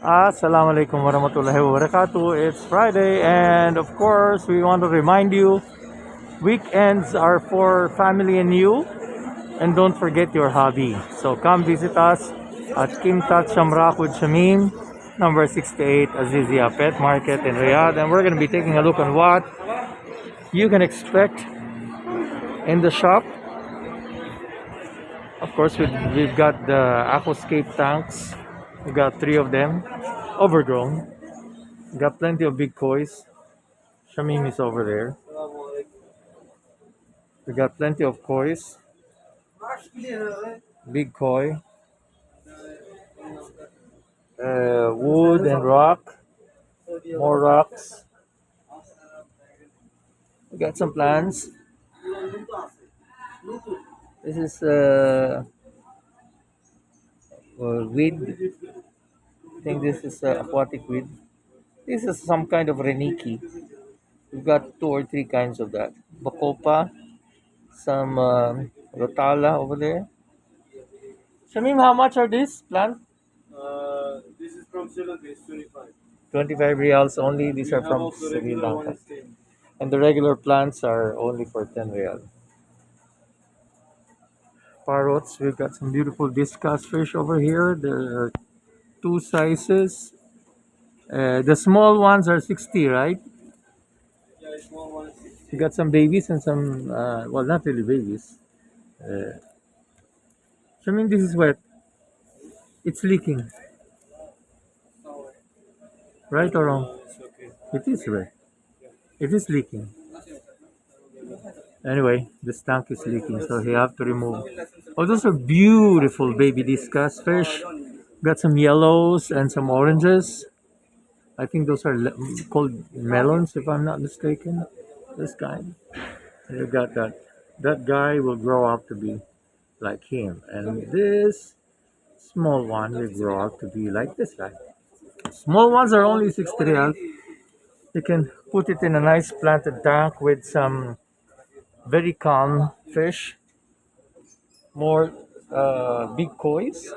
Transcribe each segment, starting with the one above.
Assalamu alaikum warahmatullahi wabarakatuh. It's Friday, and of course, we want to remind you weekends are for family and you, and don't forget your hobby. So come visit us at Kimtat Shamrak with Shamim, number 68, Azizia Pet Market in Riyadh, and we're going to be taking a look on what you can expect in the shop. Of course, we've got the aquascape tanks. We've got three of them, overgrown. We've got plenty of big kois. Shamim is over there. We got plenty of kois, big koi, wood and rock, more rocks. We got some plants. This is weed. I think this is aquatic weed. This is some kind of reniki. We've got two or three kinds of that. Bacopa, some rotala over there. Shamim, how much are these plants? This is from Sri Lanka. It's 25. 25 reals only. These are from Sri Lanka. And the regular plants are only for 10 real. Parrots, we've got some beautiful discus fish over here. There are two sizes. The small ones are 60, right? Yeah, it's small one. We got some babies and some, well, not really babies. So, I mean, this is wet. It's leaking, right or wrong? It's okay. It is wet. It is leaking. Anyway, this tank is leaking, so you have to remove. Oh, those are beautiful baby discus fish. Got some yellows and some oranges. I think those are called melons, if I'm not mistaken. This kind. You got that. That guy will grow up to be like him, and this small one will grow up to be like this guy. Small ones are only 60 real. You can put it in a nice planted tank with some very calm fish, more big kois.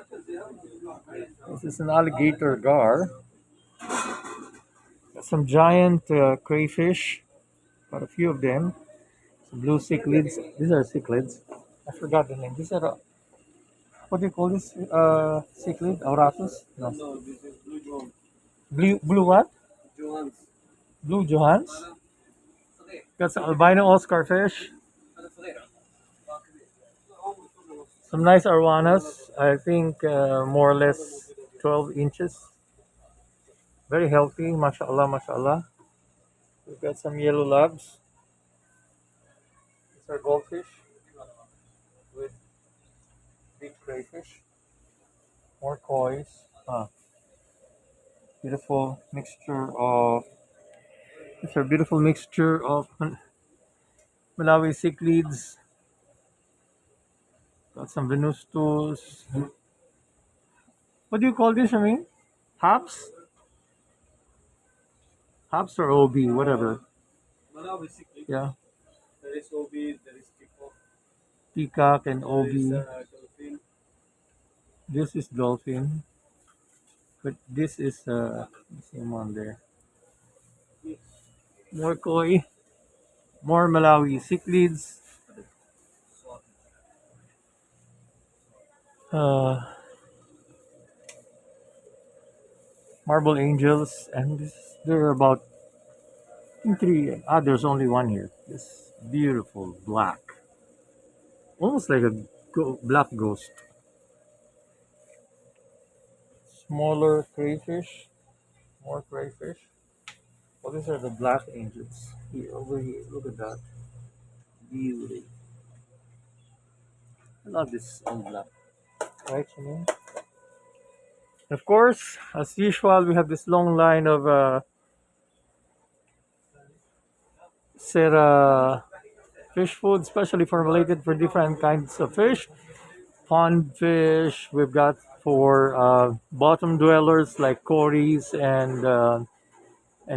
This is an alligator gar. Some giant crayfish, got a few of them. Some blue cichlids. These are cichlids. I forgot the name. These are what do you call this cichlid? Auratus? No. No, this is blue John. Blue what? Johans. Blue Johans. Got some albino Oscar fish. Some nice arwanas. I think more or less 12 inches. Very healthy. Mashallah, mashallah. We've got some yellow labs. These are goldfish with big crayfish. More kois. Beautiful mixture of. It's a beautiful mixture of Malawi cichlids. Got some venustus. What do you call this? I mean, hops? Hops or OB, whatever. Malawi basically. Yeah, There is OB, there is Kiko, peacock and there is OB. dolphin. This is dolphin, but this is the same one there. More koi, more Malawi cichlids. Uh, marble angels, and there are about I think three. There's only one here. This beautiful black, almost like a black ghost. Smaller crayfish, more crayfish. Well, these are the black angels. Here, over here, look at that beauty. I love this all black. Right, Shanae? Of course, as usual, we have this long line of Sera fish food, specially formulated for different kinds of fish. Pond fish, we've got for bottom dwellers like cories and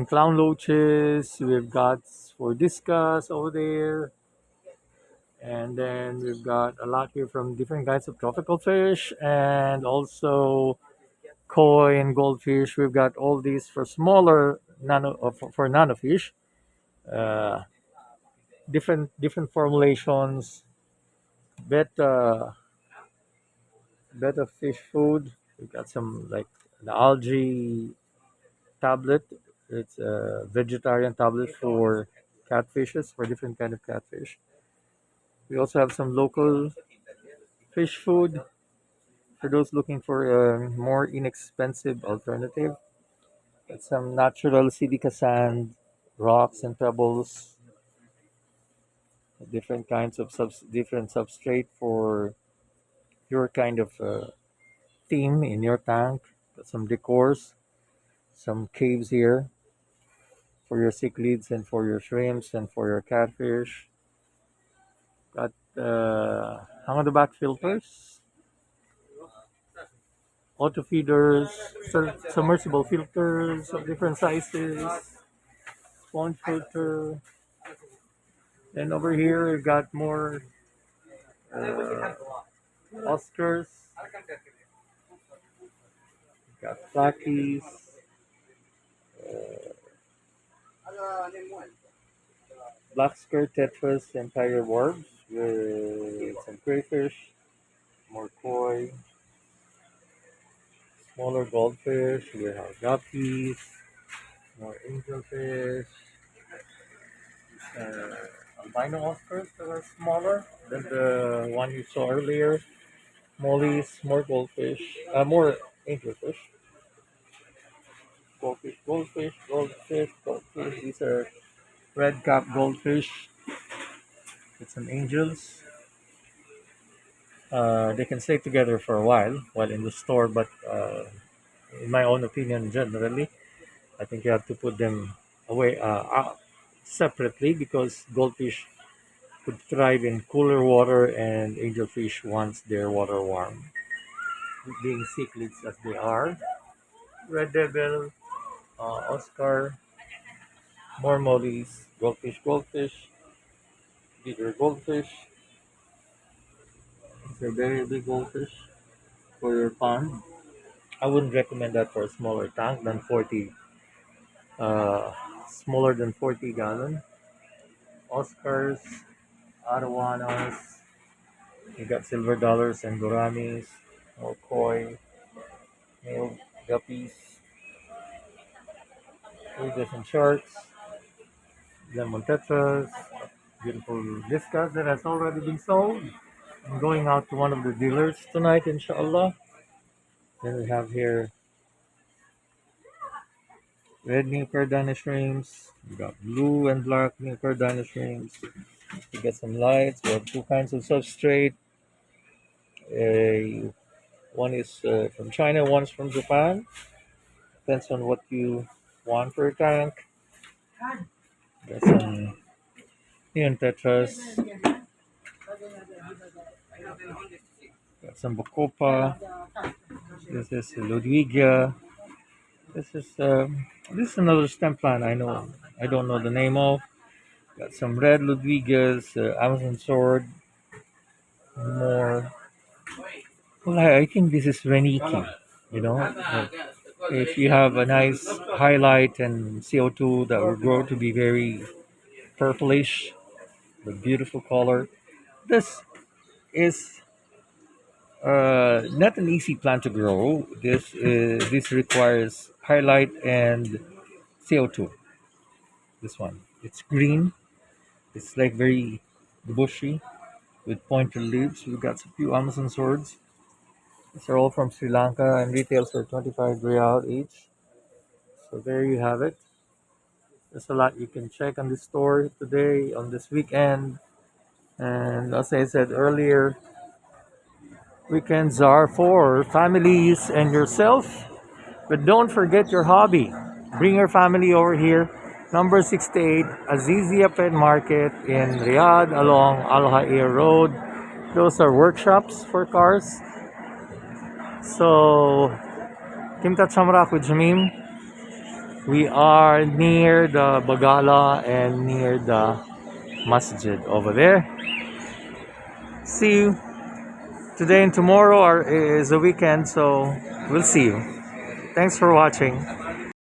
clown loaches. We've got for discus over there. And then we've got a lot here from different kinds of tropical fish and also koi and goldfish. We've got all these for smaller for nano fish. Uh, different formulations. Beta beta fish food. We've got some like an algae tablet. It's a vegetarian tablet for catfishes, for different kind of catfish. We also have some local fish food for those looking for a more inexpensive alternative. Got some natural silica sand, rocks and pebbles, different kinds of different substrate for your kind of theme in your tank. Got some decors, some caves here for your cichlids and for your shrimps and for your catfish. Got hang on the back filters, auto feeders, submersible filters of different sizes, sponge filter. Then over here we got more uh, Oscars, got flackies, black skirt tetras and tiger worms with some crayfish, more koi, smaller goldfish. We have guppies, more angelfish, albino Oscars that are smaller than the one you saw earlier. Mollies, more goldfish, more angelfish. Goldfish, goldfish, goldfish, goldfish. These are red cap goldfish with some angels. They can stay together for a while in the store, but in my own opinion, generally, I think you have to put them away out separately because goldfish could thrive in cooler water and angelfish wants their water warm. Being cichlids as they are, red devil, Oscar, more mollies, goldfish, goldfish, bigger goldfish. These are very big goldfish for your pond. I wouldn't recommend that for a smaller tank than 40, uh, smaller than 40 gallon. Oscars, Arawanas, you got silver dollars and gouramis, more koi, male guppies, ridges and sharks, lemon tetras, beautiful discus that has already been sold. I'm going out to one of the dealers tonight, inshallah. Then we have here red neocordyna shrimps. We got blue and black neocordyna shrimps. We got some lights. We have two kinds of substrate. One is from China, one's from Japan. Depends on what you want for a tank. Got some neon tetras. Got some bacopa. This is Ludwigia. This is another stem plant I don't know the name of. Got some red Ludwigas, Amazon sword, more. Well, I think this is Reniki. You know, if you have a nice highlight and CO2 that will grow to be very purplish, the beautiful color. This is not an easy plant to grow. This requires highlight and CO2. This one, it's green. It's like very bushy with pointed leaves. We've got a few Amazon swords. These are all from Sri Lanka and retails for 25 riyadh each. So there you have it. There's a lot you can check on this store today, on this weekend. And as I said earlier, weekends are for families and yourself. But don't forget your hobby. Bring your family over here. Number 68, Azizia Pet Market in Riyadh along Al Hair Road. Those are workshops for cars. So, Kimtat Shamrak with Shamim. We are near the Bagala and near the Masjid over there. See you. Today and tomorrow is a weekend, so we'll see you. Thanks for watching.